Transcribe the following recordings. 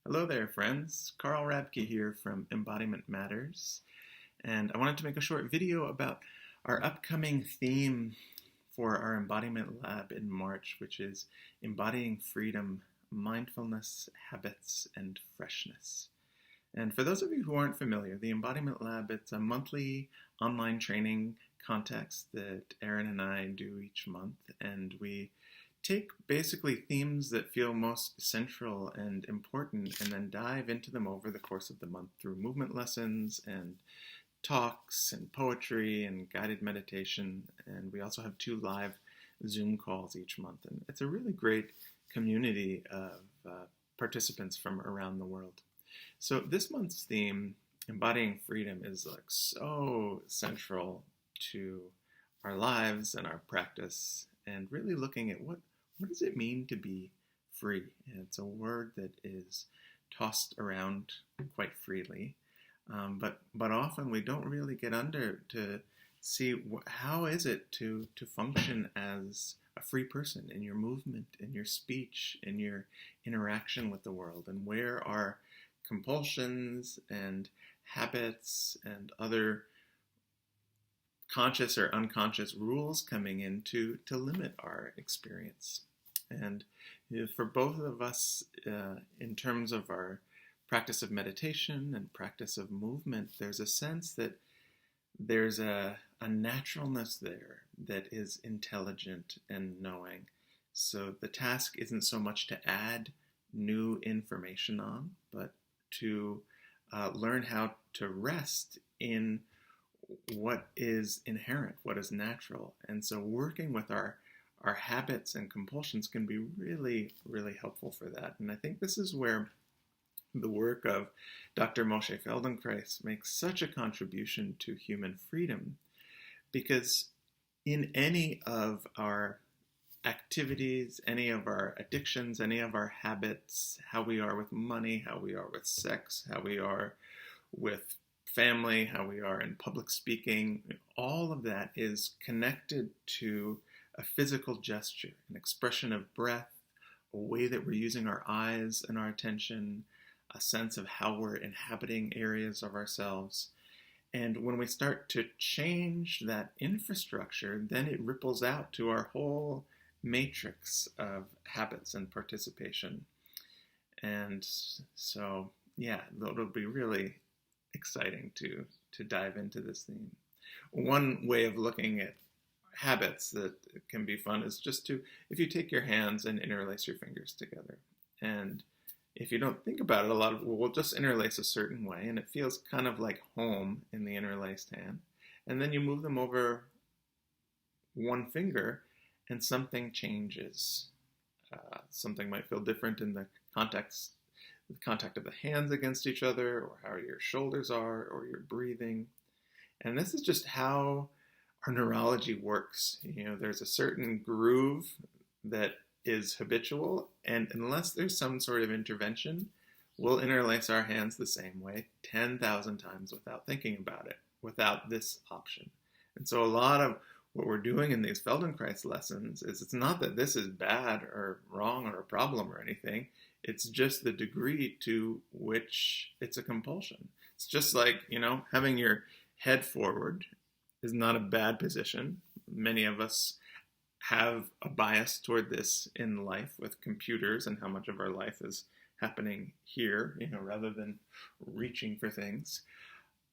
Hello there, friends. Carl Rabke here from Embodiment Matters, and I wanted to make a short video about our upcoming theme for our Embodiment Lab in March, which is Embodying Freedom, Mindfulness, Habits, and Freshness. And for those of you who aren't familiar, the Embodiment Lab, it's a monthly online training context that Erin and I do each month, and we take basically themes that feel most central and important and then dive into them over the course of the month through movement lessons and talks and poetry and guided meditation. And we also have 2 live Zoom calls each month. And it's a really great community of participants from around the world. So this month's theme, Embodying Freedom, is like so central to our lives and our practice, and really looking at what does it mean to be free? And it's a word that is tossed around quite freely, but often we don't really get under to see how is it to function as a free person in your movement, in your speech, in your interaction with the world, and where are compulsions and habits and other conscious or unconscious rules coming in to limit our experience. And for both of us, in terms of our practice of meditation and practice of movement, there's a sense that there's a naturalness there that is intelligent and knowing. So the task isn't so much to add new information on, but to learn how to rest in what is inherent, what is natural. And so working with our habits and compulsions can be really, really helpful for that. And I think this is where the work of Dr. Moshe Feldenkrais makes such a contribution to human freedom, because in any of our activities, any of our addictions, any of our habits, how we are with money, how we are with sex, how we are with family, how we are in public speaking, all of that is connected to a physical gesture, an expression of breath, a way that we're using our eyes and our attention, a sense of how we're inhabiting areas of ourselves. And when we start to change that infrastructure, then it ripples out to our whole matrix of habits and participation. And so, yeah, it'll be really exciting to dive into this theme. One way of looking at habits that can be fun is just to, if you take your hands and interlace your fingers together. And if you don't think about it, a lot of we'll just interlace a certain way, and it feels kind of like home in the interlaced hand. And then you move them over one finger, and something changes. Something might feel different in the contact of the hands against each other, or how your shoulders are, or your breathing. And this is just how our neurology works. There's a certain groove that is habitual, and unless there's some sort of intervention, we'll interlace our hands the same way 10,000 times without thinking about it, without this option. And so a lot of what we're doing in these Feldenkrais lessons is, it's not that this is bad or wrong or a problem or anything. It's just the degree to which it's a compulsion. It's just like, having your head forward is not a bad position. Many of us have a bias toward this in life with computers and how much of our life is happening here, rather than reaching for things.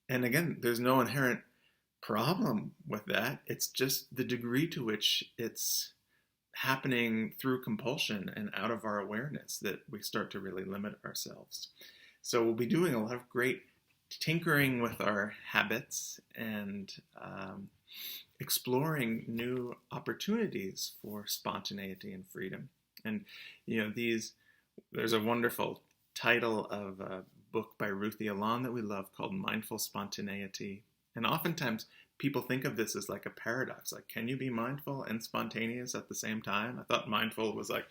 And again, there's no inherent problem with that. It's just the degree to which it's happening through compulsion and out of our awareness that we start to really limit ourselves. So we'll be doing a lot of great tinkering with our habits and exploring new opportunities for spontaneity and freedom. And there's a wonderful title of a book by Ruthie Alon that we love called Mindful Spontaneity. And oftentimes people think of this as like a paradox, like, can you be mindful and spontaneous at the same time? I thought mindful was like,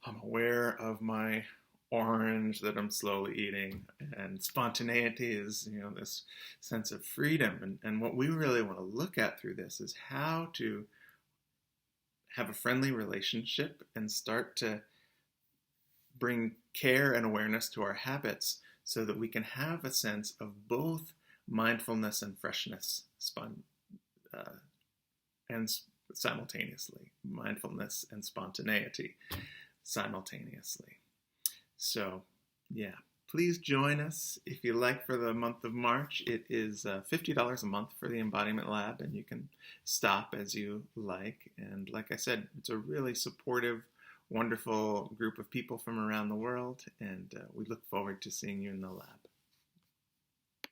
I'm aware of my orange that I'm slowly eating, and spontaneity is, this sense of freedom. And what we really want to look at through this is how to have a friendly relationship and start to bring care and awareness to our habits so that we can have a sense of both mindfulness and freshness and simultaneously, mindfulness and spontaneity simultaneously. So, yeah, please join us if you like for the month of March. It is $50 a month for the Embodiment Lab, and you can stop as you like. And like I said, it's a really supportive, wonderful group of people from around the world, and we look forward to seeing you in the lab.